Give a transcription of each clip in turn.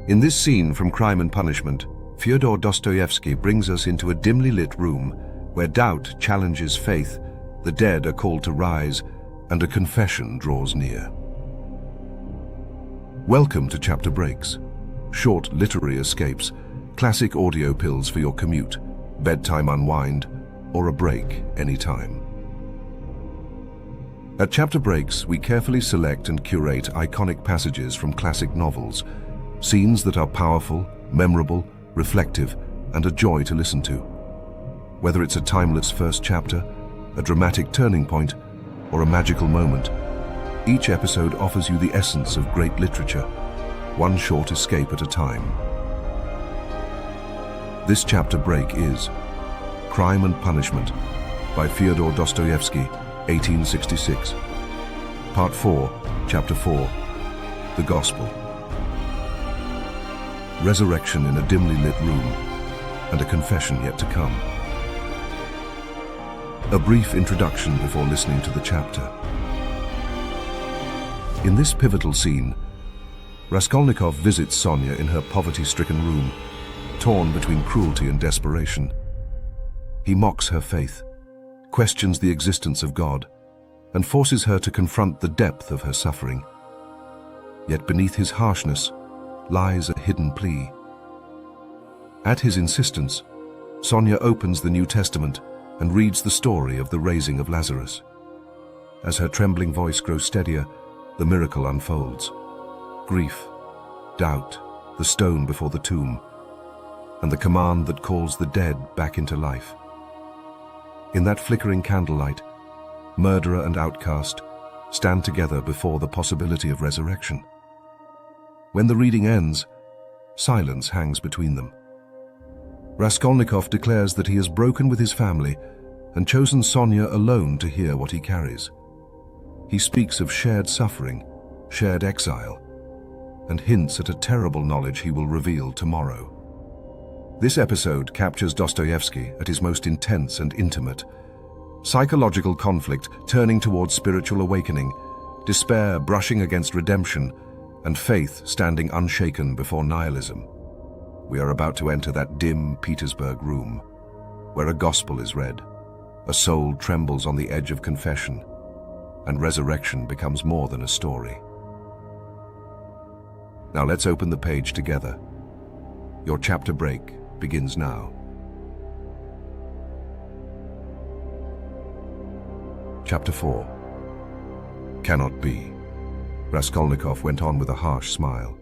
In this scene from Crime and Punishment, Fyodor Dostoevsky brings us into a dimly lit room where doubt challenges faith, the dead are called to rise, and a confession draws near. Welcome to Chapter Breaks, short literary escapes, classic audio pills for your commute, bedtime unwind, or a break anytime. At Chapter Breaks, we carefully select and curate iconic passages from classic novels, scenes that are powerful, memorable, reflective, and a joy to listen to. Whether it's a timeless first chapter, a dramatic turning point, or a magical moment, each episode offers you the essence of great literature, one short escape at a time. This chapter break is Crime and Punishment by Fyodor Dostoevsky, 1866. Part 4, Chapter 4, The Gospel. Resurrection in a dimly lit room, and a confession yet to come. A brief introduction before listening to the chapter. In this pivotal scene, Raskolnikov visits Sonia in her poverty-stricken room, torn between cruelty and desperation. He mocks her faith, questions the existence of God, and forces her to confront the depth of her suffering. Yet beneath his harshness lies a hidden plea. At his insistence, Sonia opens the New Testament and reads the story of the raising of Lazarus. As her trembling voice grows steadier, the miracle unfolds. Grief, doubt, the stone before the tomb, and the command that calls the dead back into life. In that flickering candlelight, murderer and outcast stand together before the possibility of resurrection. When the reading ends, silence hangs between them. Raskolnikov declares that he has broken with his family and chosen Sonia alone to hear what he carries. He speaks of shared suffering, shared exile, and hints at a terrible knowledge he will reveal tomorrow. This episode captures Dostoevsky at his most intense and intimate. Psychological conflict turning towards spiritual awakening, despair brushing against redemption, and faith standing unshaken before nihilism. We are about to enter that dim Petersburg room, where a gospel is read, a soul trembles on the edge of confession, and resurrection becomes more than a story. Now let's open the page together. Your chapter break begins now. Chapter 4. Cannot be. Raskolnikov went on with a harsh smile.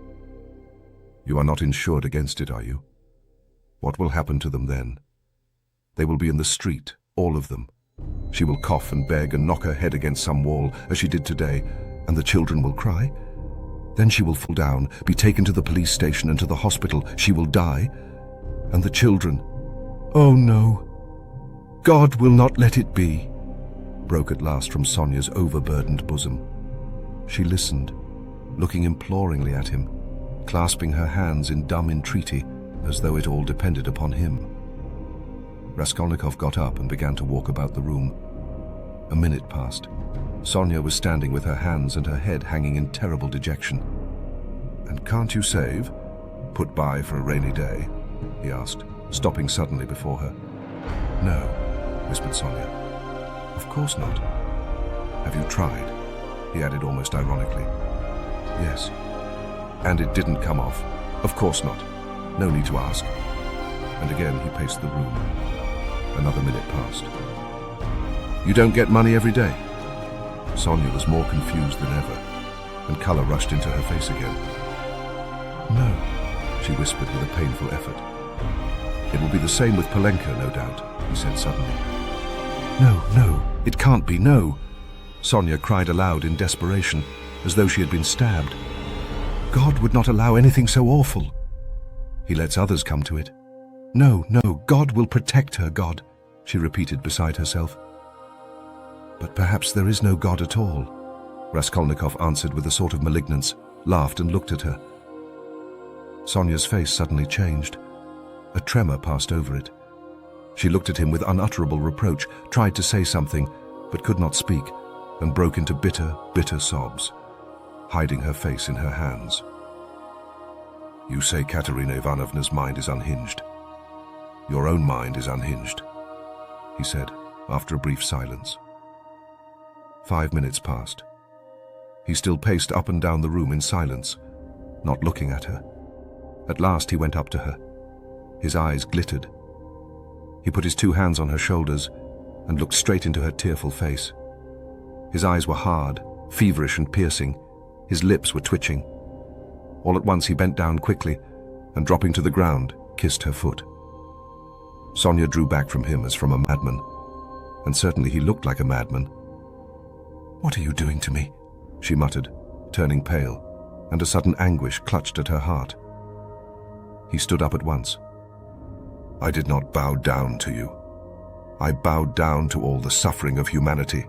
You are not insured against it, are you? What will happen to them then? They will be in the street, all of them. She will cough and beg and knock her head against some wall, as she did today, and the children will cry. Then she will fall down, be taken to the police station and to the hospital. She will die. And the children, oh no, God will not let it be, broke at last from Sonia's overburdened bosom. She listened, looking imploringly at him, clasping her hands in dumb entreaty, as though it all depended upon him. Raskolnikov got up and began to walk about the room. A minute passed. Sonia was standing with her hands and her head hanging in terrible dejection. And can't you save? Put by for a rainy day? He asked, stopping suddenly before her. No, whispered Sonia. Of course not. Have you tried? He added almost ironically. Yes. And it didn't come off? Of course not. No need to ask. And again he paced the room. Another minute passed. You don't get money every day? Sonia was more confused than ever, and color rushed into her face again. No, she whispered with a painful effort. It will be the same with Polenka, no doubt, he said suddenly. No, it can't be, no. Sonia cried aloud in desperation, as though she had been stabbed. God would not allow anything so awful. He lets others come to it. No, God will protect her, God, she repeated beside herself. But perhaps there is no God at all, Raskolnikov answered with a sort of malignance, laughed and looked at her. Sonia's face suddenly changed. A tremor passed over it. She looked at him with unutterable reproach, tried to say something, but could not speak, and broke into bitter, bitter sobs, hiding her face in her hands. You say Katerina Ivanovna's mind is unhinged. Your own mind is unhinged, he said, after a brief silence. 5 minutes passed. He still paced up and down the room in silence, not looking at her. At last he went up to her. His eyes glittered. He put his 2 hands on her shoulders and looked straight into her tearful face. His eyes were hard, feverish and piercing. His lips were twitching. All at once he bent down quickly and, dropping to the ground, kissed her foot. Sonia drew back from him as from a madman, and certainly he looked like a madman. "What are you doing to me?" she muttered, turning pale, and a sudden anguish clutched at her heart. He stood up at once. "I did not bow down to you. I bowed down to all the suffering of humanity,"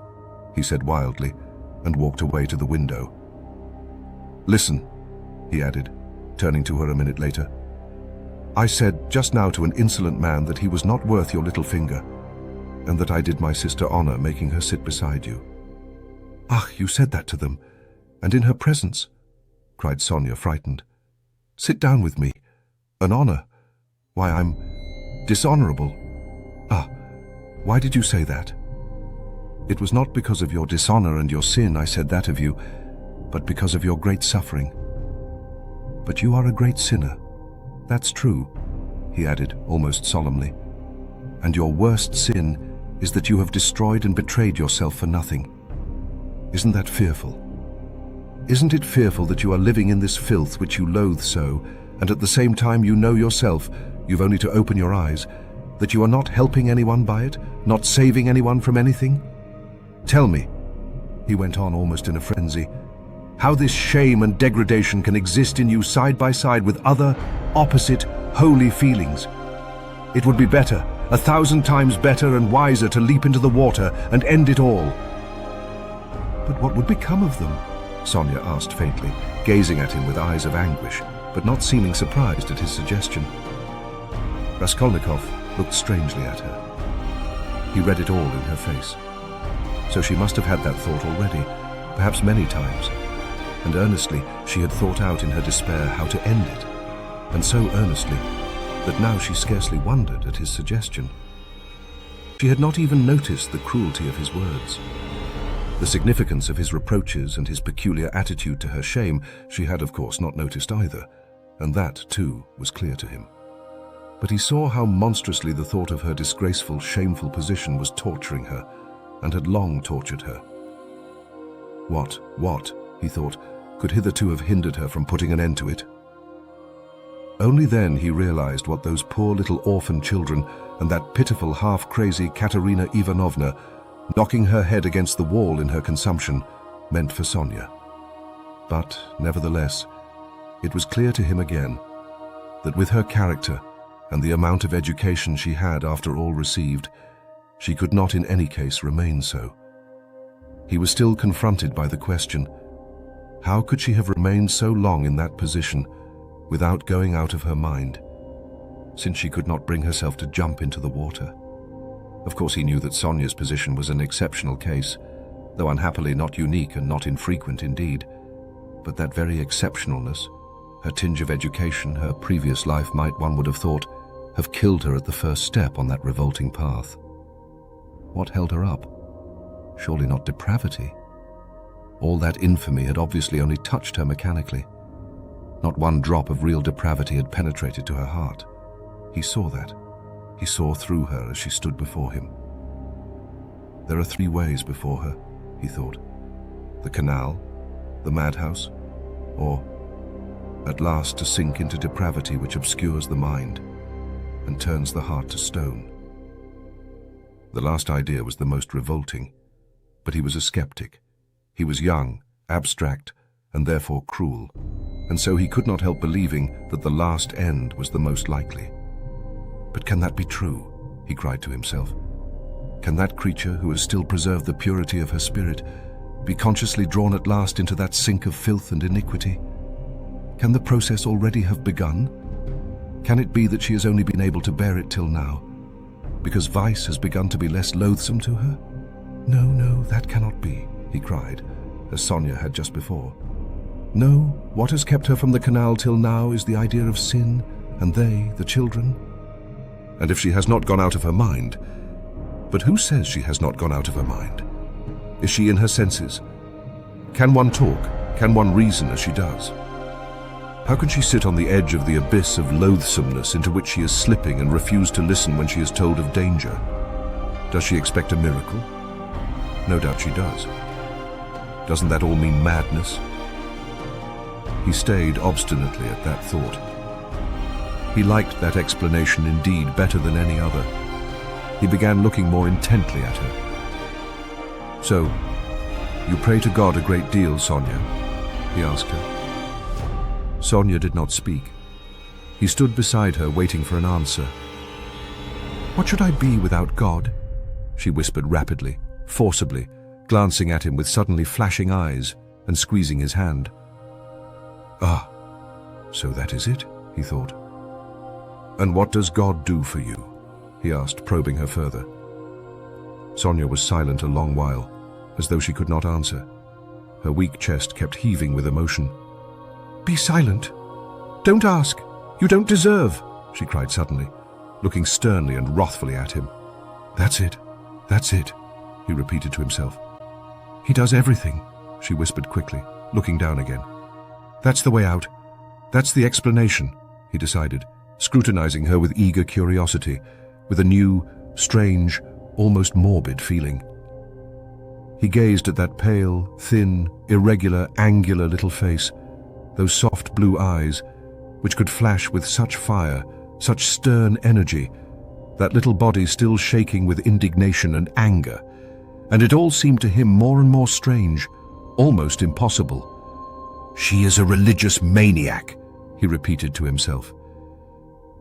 he said wildly, and walked away to the window. "Listen," he added, turning to her a minute later. "I said just now to an insolent man that he was not worth your little finger, and that I did my sister honor making her sit beside you." "Ach, you said that to them, and in her presence?" cried Sonia, frightened. "Sit down with me. An honor? Why, I'm dishonorable." "Ah, why did you say that?" "It was not because of your dishonor and your sin I said that of you, but because of your great suffering." "But you are a great sinner. That's true," he added, almost solemnly. "And your worst sin is that you have destroyed and betrayed yourself for nothing. Isn't that fearful? Isn't it fearful that you are living in this filth which you loathe so, and at the same time you know yourself, you've only to open your eyes, that you are not helping anyone by it, not saving anyone from anything? Tell me," he went on almost in a frenzy, "how this shame and degradation can exist in you side by side with other, opposite, holy feelings. It would be better, 1,000 times better and wiser to leap into the water and end it all." "But what would become of them?" Sonia asked faintly, gazing at him with eyes of anguish, but not seeming surprised at his suggestion. Raskolnikov looked strangely at her. He read it all in her face. So she must have had that thought already, perhaps many times, and earnestly she had thought out in her despair how to end it, and so earnestly that now she scarcely wondered at his suggestion. She had not even noticed the cruelty of his words. The significance of his reproaches and his peculiar attitude to her shame she had, of course, not noticed either, and that, too, was clear to him. But he saw how monstrously the thought of her disgraceful, shameful position was torturing her, and had long tortured her. What, he thought, could hitherto have hindered her from putting an end to it? Only then he realized what those poor little orphan children and that pitiful, half-crazy Katerina Ivanovna, knocking her head against the wall in her consumption, meant for Sonia. But, nevertheless, it was clear to him again that with her character and the amount of education she had after all received, she could not in any case remain so. He was still confronted by the question, how could she have remained so long in that position without going out of her mind, since she could not bring herself to jump into the water? Of course he knew that Sonia's position was an exceptional case, though unhappily not unique and not infrequent indeed. But that very exceptionalness, her tinge of education, her previous life might, one would have thought, have killed her at the first step on that revolting path. What held her up? Surely not depravity. All that infamy had obviously only touched her mechanically. Not one drop of real depravity had penetrated to her heart. He saw that. He saw through her as she stood before him. There are 3 ways before her, he thought. The canal, the madhouse, or, at last, to sink into depravity which obscures the mind and turns the heart to stone. The last idea was the most revolting, but he was a skeptic. He was young, abstract, and therefore cruel, and so he could not help believing that the last end was the most likely. But can that be true? He cried to himself. Can that creature, who has still preserved the purity of her spirit, be consciously drawn at last into that sink of filth and iniquity? Can the process already have begun? Can it be that she has only been able to bear it till now, because vice has begun to be less loathsome to her? No, that cannot be, he cried, as Sonia had just before. No, what has kept her from the canal till now is the idea of sin, and they, the children. And if she has not gone out of her mind, but who says she has not gone out of her mind? Is she in her senses? Can one talk? Can one reason as she does? How can she sit on the edge of the abyss of loathsomeness into which she is slipping and refuse to listen when she is told of danger? Does she expect a miracle? No doubt she does. Doesn't that all mean madness? He stayed obstinately at that thought. He liked that explanation indeed better than any other. He began looking more intently at her. So, you pray to God a great deal, Sonia? He asked her. Sonia did not speak. He stood beside her, waiting for an answer. What should I be without God? She whispered rapidly, forcibly, glancing at him with suddenly flashing eyes and squeezing his hand. Ah, so that is it, he thought. And what does God do for you? He asked, probing her further. Sonia was silent a long while, as though she could not answer. Her weak chest kept heaving with emotion. Be silent. Don't ask. You don't deserve, she cried suddenly, looking sternly and wrathfully at him. That's it, he repeated to himself. He does everything, she whispered quickly, looking down again. That's the way out. That's the explanation, he decided, scrutinizing her with eager curiosity, with a new, strange, almost morbid feeling. He gazed at that pale, thin, irregular, angular little face, those soft blue eyes, which could flash with such fire, such stern energy, that little body still shaking with indignation and anger, and it all seemed to him more and more strange, almost impossible. She is a religious maniac, he repeated to himself.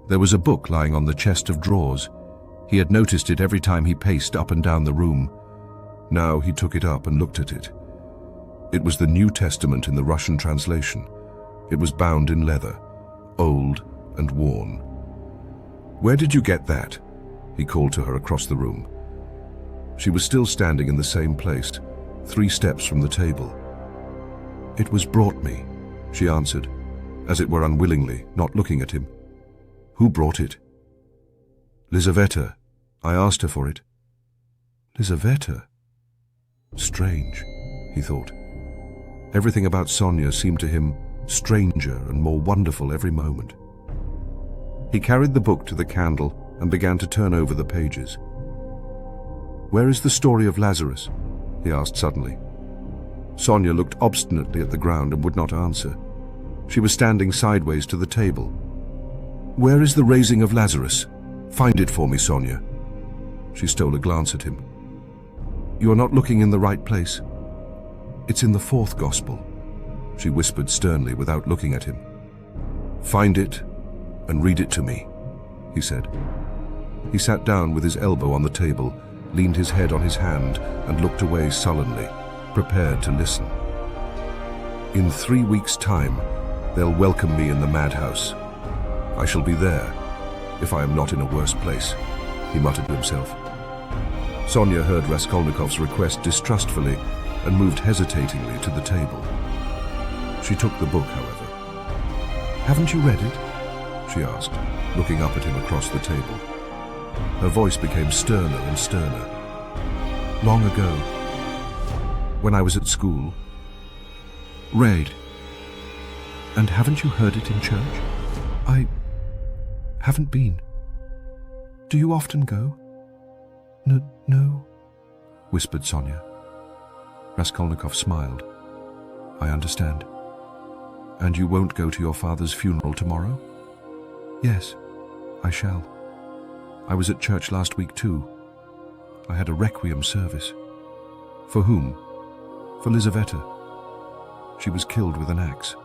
There was a book lying on the chest of drawers. He had noticed it every time he paced up and down the room. Now he took it up and looked at it. It was the New Testament in the Russian translation. It was bound in leather, old and worn. Where did you get that? He called to her across the room. She was still standing in the same place, 3 steps from the table. It was brought me, she answered, as it were unwillingly, not looking at him. Who brought it? Lizaveta. I asked her for it. Lizaveta? Strange, he thought. Everything about Sonia seemed to him stranger and more wonderful every moment. He carried the book to the candle and began to turn over the pages. Where is the story of Lazarus? He asked suddenly. Sonia looked obstinately at the ground and would not answer. She was standing sideways to the table. Where is the raising of Lazarus? Find it for me, Sonia. She stole a glance at him. You are not looking in the right place. It's in the 4th Gospel, she whispered sternly without looking at him. Find it and read it to me, he said. He sat down with his elbow on the table, leaned his head on his hand, and looked away sullenly, prepared to listen. In 3 weeks' time, they'll welcome me in the madhouse. I shall be there, if I am not in a worse place, he muttered to himself. Sonia heard Raskolnikov's request distrustfully and moved hesitatingly to the table. She took the book, however. Haven't you read it? She asked, looking up at him across the table. Her voice became sterner and sterner. Long ago, when I was at school. Read. And haven't you heard it in church? I haven't been. Do you often go? No, whispered Sonia. Raskolnikov smiled. I understand. And you won't go to your father's funeral tomorrow? Yes, I shall. I was at church last week too. I had a requiem service. For whom? For Lizaveta. She was killed with an axe.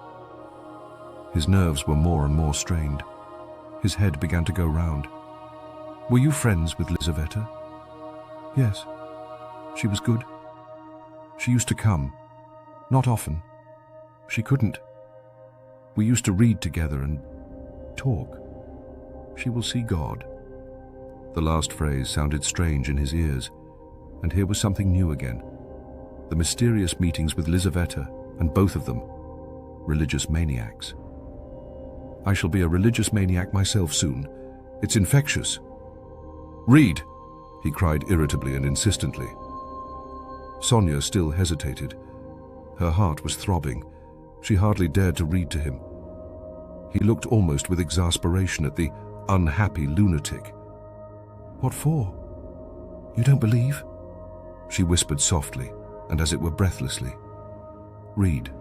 His nerves were more and more strained. His head began to go round. Were you friends with Lizaveta? Yes. She was good. She used to come. Not often. She couldn't. We used to read together and talk. She will see God. The last phrase sounded strange in his ears, and here was something new again. The mysterious meetings with Lizaveta, and both of them. religious maniacs. I shall be a religious maniac myself soon. It's infectious. Read, he cried irritably and insistently. Sonia still hesitated. Her heart was throbbing. She hardly dared to read to him. He looked almost with exasperation at the unhappy lunatic. What for? You don't believe? She whispered softly, and as it were breathlessly. Read.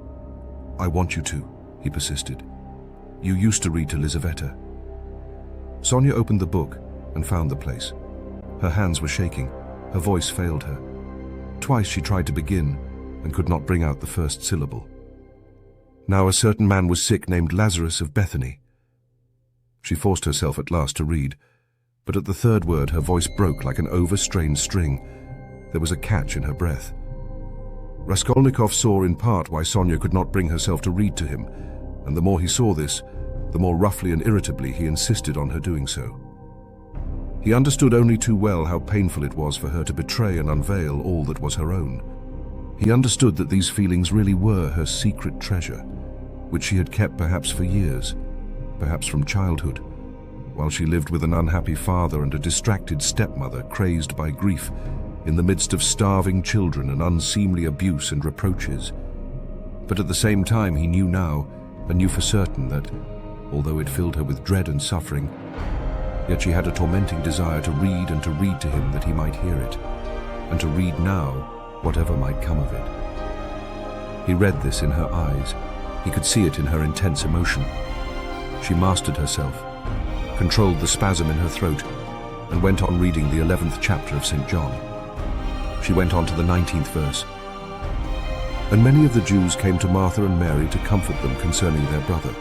I want you to, he persisted. You used to read to Lizaveta. Sonia opened the book and found the place. Her hands were shaking. Her voice failed her. Twice she tried to begin and could not bring out the first syllable. Now a certain man was sick named Lazarus of Bethany. She forced herself at last to read, but at the third word her voice broke like an overstrained string. There was a catch in her breath. Raskolnikov saw in part why Sonia could not bring herself to read to him, and the more he saw this, the more roughly and irritably he insisted on her doing so. He understood only too well how painful it was for her to betray and unveil all that was her own. He understood that these feelings really were her secret treasure, which she had kept perhaps for years, perhaps from childhood, while she lived with an unhappy father and a distracted stepmother crazed by grief, in the midst of starving children and unseemly abuse and reproaches. But at the same time he knew now, and knew for certain that, although it filled her with dread and suffering, yet she had a tormenting desire to read and to read to him that he might hear it, and to read now whatever might come of it. He read this in her eyes. He could see it in her intense emotion. She mastered herself, controlled the spasm in her throat, and went on reading the 11th chapter of St. John. She went on to the 19th verse. And many of the Jews came to Martha and Mary to comfort them concerning their brother.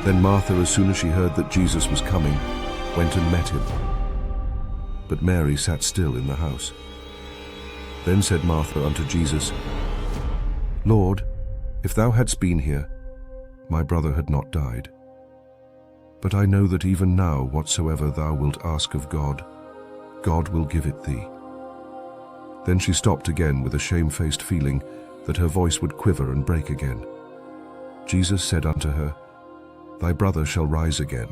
Then Martha, as soon as she heard that Jesus was coming, went and met him. But Mary sat still in the house. Then said Martha unto Jesus, Lord, if thou hadst been here, my brother had not died. But I know that even now whatsoever thou wilt ask of God, God will give it thee. Then she stopped again with a shamefaced feeling that her voice would quiver and break again. Jesus said unto her, Thy brother shall rise again.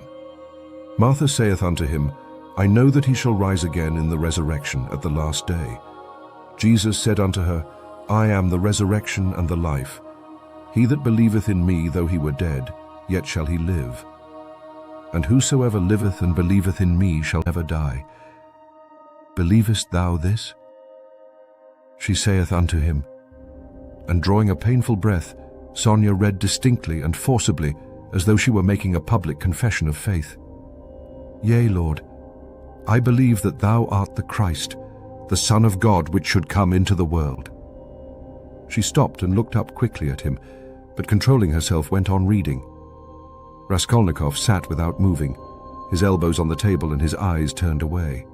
Martha saith unto him, I know that he shall rise again in the resurrection at the last day. Jesus said unto her, I am the resurrection and the life. He that believeth in me, though he were dead, yet shall he live. And whosoever liveth and believeth in me shall never die. Believest thou this? She saith unto him, and drawing a painful breath, Sonia read distinctly and forcibly, as though she were making a public confession of faith. Yea, Lord, I believe that thou art the Christ, the Son of God, which should come into the world. She stopped and looked up quickly at him, but controlling herself went on reading. Raskolnikov sat without moving, his elbows on the table and his eyes turned away.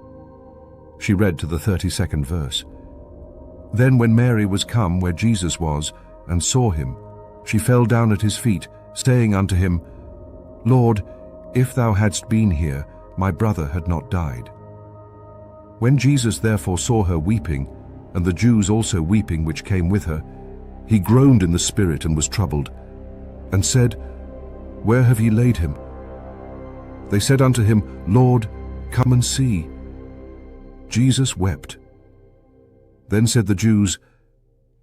She read to the 32nd verse. Then when Mary was come where Jesus was, and saw him, she fell down at his feet, saying unto him, Lord, if thou hadst been here, my brother had not died. When Jesus therefore saw her weeping, and the Jews also weeping which came with her, he groaned in the spirit and was troubled, and said, Where have ye laid him? They said unto him, Lord, come and see. Jesus wept. Then said the Jews,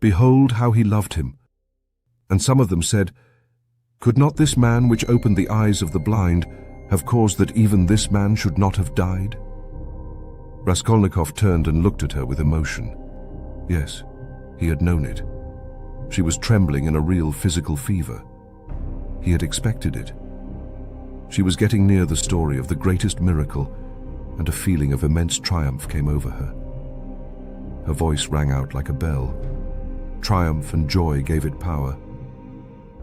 Behold how he loved him. And some of them said, Could not this man which opened the eyes of the blind have caused that even this man should not have died? Raskolnikov turned and looked at her with emotion. Yes, he had known it. She was trembling in a real physical fever. He had expected it. She was getting near the story of the greatest miracle, and a feeling of immense triumph came over her. Her voice rang out like a bell. Triumph and joy gave it power.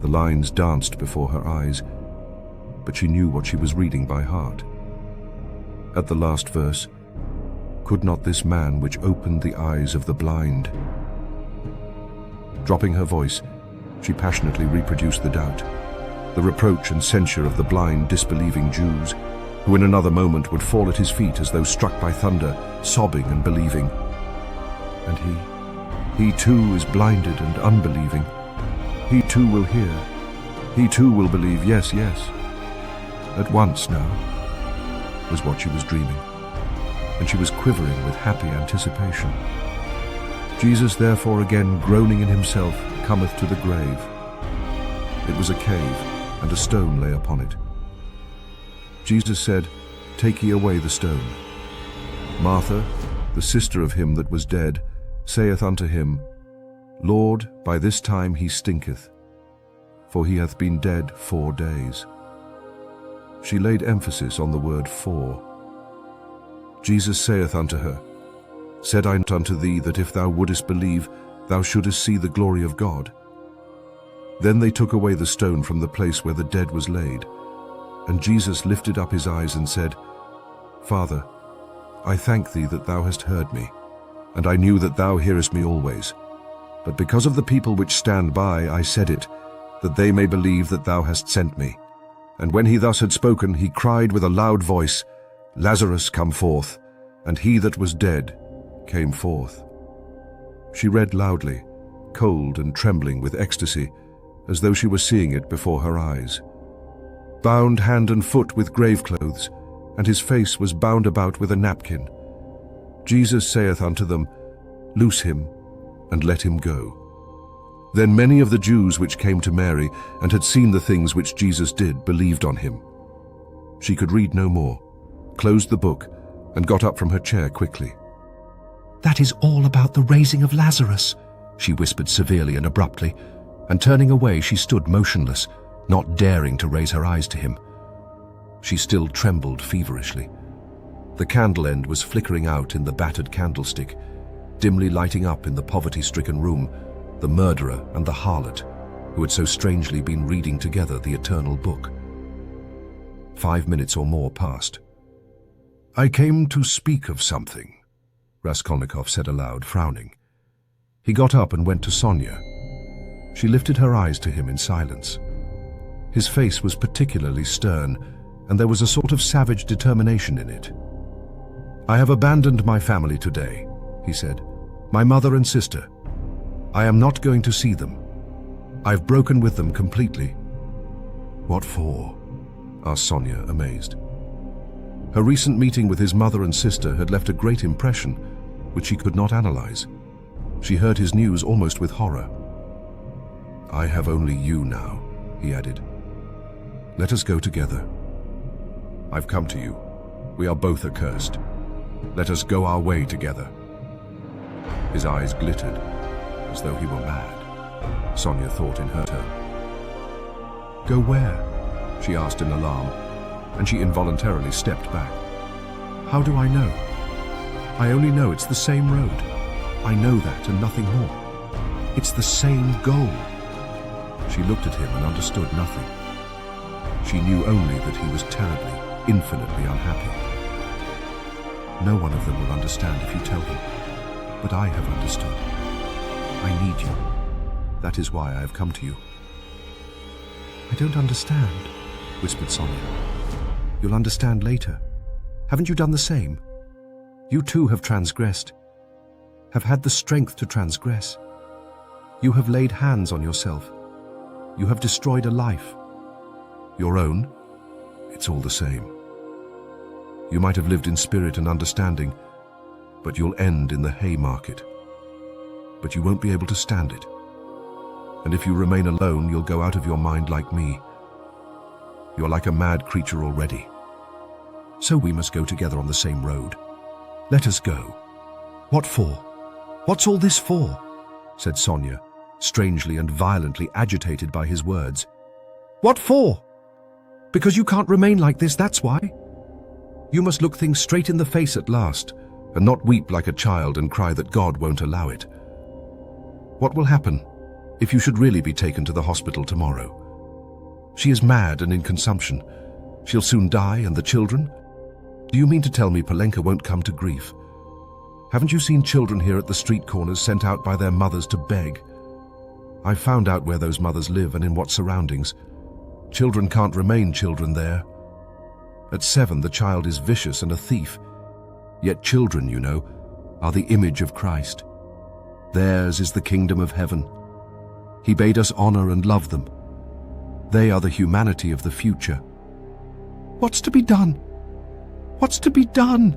The lines danced before her eyes, but she knew what she was reading by heart. At the last verse, Could not this man which opened the eyes of the blind? Dropping her voice, she passionately reproduced the doubt, the reproach and censure of the blind, disbelieving Jews, who in another moment would fall at his feet as though struck by thunder, sobbing and believing. And he too is blinded and unbelieving. he too will hear. He too will believe, yes, yes. At once now, was what she was dreaming, and she was quivering with happy anticipation. Jesus therefore again groaning in himself cometh to the grave. It was a cave, and a stone lay upon it. Jesus said, Take ye away the stone. Martha, the sister of him that was dead, saith unto him, Lord, by this time he stinketh, for he hath been dead 4 days. She laid emphasis on the word 4. Jesus saith unto her, Said I not unto thee that if thou wouldest believe, thou shouldest see the glory of God? Then they took away the stone from the place where the dead was laid. And Jesus lifted up his eyes and said, Father, I thank thee that thou hast heard me, and I knew that thou hearest me always. But because of the people which stand by, I said it, that they may believe that thou hast sent me. And when he thus had spoken, he cried with a loud voice, Lazarus, come forth. And he that was dead came forth. She read loudly, cold and trembling with ecstasy, as though she were seeing it before her eyes. Bound hand and foot with grave clothes, and his face was bound about with a napkin. Jesus saith unto them, Loose him, and let him go. Then many of the Jews which came to Mary, and had seen the things which Jesus did, believed on him. She could read no more, closed the book, and got up from her chair quickly. That is all about the raising of Lazarus, she whispered severely and abruptly, and turning away she stood motionless, not daring to raise her eyes to him. She still trembled feverishly. The candle end was flickering out in the battered candlestick, dimly lighting up in the poverty-stricken room the murderer and the harlot who had so strangely been reading together the eternal book. 5 minutes or more passed. I came to speak of something, Raskolnikov said aloud, frowning. He got up and went to Sonia. She lifted her eyes to him in silence. His face was particularly stern, and there was a sort of savage determination in it. I have abandoned my family today, he said, my mother and sister. I am not going to see them. I've broken with them completely. What for? Asked Sonia, amazed. Her recent meeting with his mother and sister had left a great impression, which she could not analyze. She heard his news almost with horror. I have only you now, he added. Let us go together. I've come to you. We are both accursed. Let us go our way together. His eyes glittered, as though he were mad, Sonia thought in her turn. Go where? She asked in alarm, and she involuntarily stepped back. How do I know? I only know it's the same road. I know that and nothing more. It's the same goal. She looked at him and understood nothing. She knew only that he was terribly, infinitely unhappy. No one of them will understand if you tell them, but I have understood. I need you. That is why I have come to you. I don't understand, whispered Sonia. You'll understand later. Haven't you done the same? You too have transgressed, have had the strength to transgress. You have laid hands on yourself. You have destroyed a life. Your own? It's all the same. You might have lived in spirit and understanding, but you'll end in the Haymarket. But you won't be able to stand it. And if you remain alone, you'll go out of your mind like me. You're like a mad creature already. So we must go together on the same road. Let us go. What for? What's all this for? Said Sonia, strangely and violently agitated by his words. What for? Because you can't remain like this, that's why. You must look things straight in the face at last, and not weep like a child and cry that God won't allow it. What will happen if you should really be taken to the hospital tomorrow? She is mad and in consumption. She'll soon die, and the children? Do you mean to tell me Polenka won't come to grief? Haven't you seen children here at the street corners sent out by their mothers to beg? I've found out where those mothers live and in what surroundings. Children can't remain children there. At 7, the child is vicious and a thief. Yet children, you know, are the image of Christ. Theirs is the kingdom of heaven. He bade us honor and love them. They are the humanity of the future. What's to be done? What's to be done?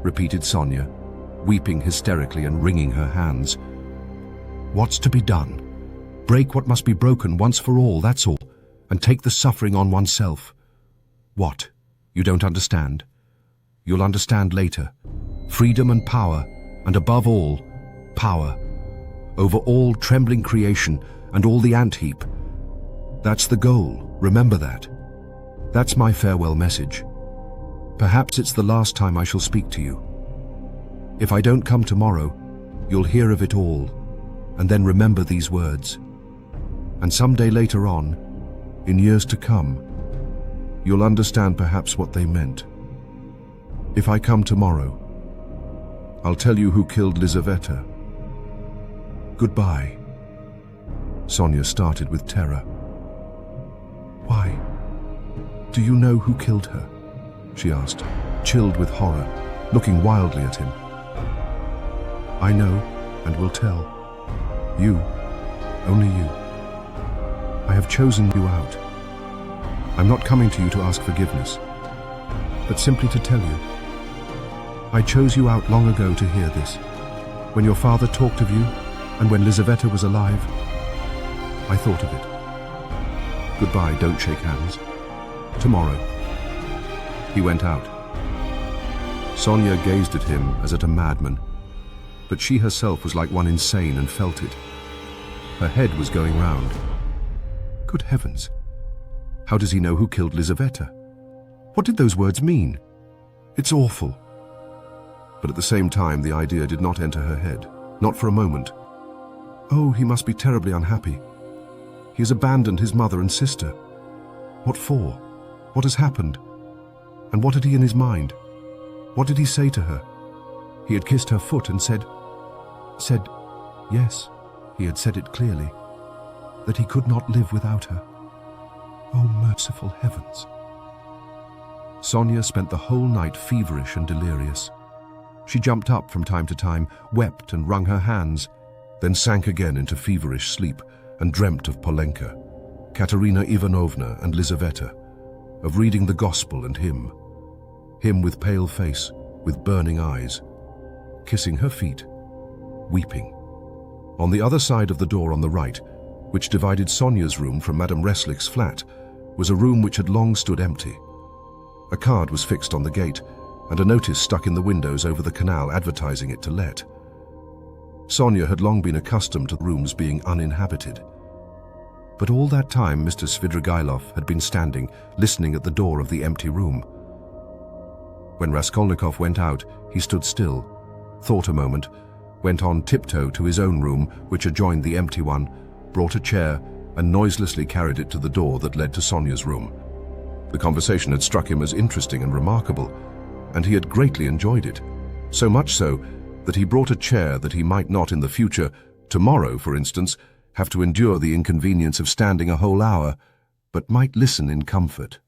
Repeated Sonia, weeping hysterically and wringing her hands. What's to be done? Break what must be broken once for all, that's all, and take the suffering on oneself. What? You don't understand? You'll understand later. Freedom and power, and above all, power. Over all trembling creation and all the ant-heap. That's the goal, remember that. That's my farewell message. Perhaps it's the last time I shall speak to you. If I don't come tomorrow, you'll hear of it all, and then remember these words. And someday later on, in years to come, you'll understand perhaps what they meant. If I come tomorrow, I'll tell you who killed Lizaveta. Goodbye. Sonia started with terror. Why? Do you know who killed her? She asked, chilled with horror, looking wildly at him. I know, and will tell. You, only you. I have chosen you out. I'm not coming to you to ask forgiveness, but simply to tell you. I chose you out long ago to hear this, when your father talked of you, and when Lizaveta was alive. I thought of it. Goodbye, don't shake hands. Tomorrow. He went out. Sonia gazed at him as at a madman, but she herself was like one insane and felt it. Her head was going round. Good heavens! How does he know who killed Lizaveta? What did those words mean? It's awful. But at the same time, the idea did not enter her head, not for a moment. Oh, he must be terribly unhappy. He has abandoned his mother and sister. What for? What has happened? And what had he in his mind? What did he say to her? He had kissed her foot and said, yes, he had said it clearly, that he could not live without her. Oh, merciful heavens! Sonia spent the whole night feverish and delirious. She jumped up from time to time, wept and wrung her hands, then sank again into feverish sleep and dreamt of Polenka, Katerina Ivanovna and Lizaveta, of reading the gospel and him with pale face, with burning eyes, kissing her feet, weeping. On the other side of the door on the right, which divided Sonia's room from Madame Reslick's flat, was a room which had long stood empty. A card was fixed on the gate, and a notice stuck in the windows over the canal advertising it to let. Sonia had long been accustomed to rooms being uninhabited. But all that time Mr. Svidrigailov had been standing, listening at the door of the empty room. When Raskolnikov went out, he stood still, thought a moment, went on tiptoe to his own room, which adjoined the empty one, brought a chair, and noiselessly carried it to the door that led to Sonia's room. The conversation had struck him as interesting and remarkable, and he had greatly enjoyed it, so much so that he brought a chair that he might not in the future, tomorrow for instance, have to endure the inconvenience of standing a whole hour, but might listen in comfort.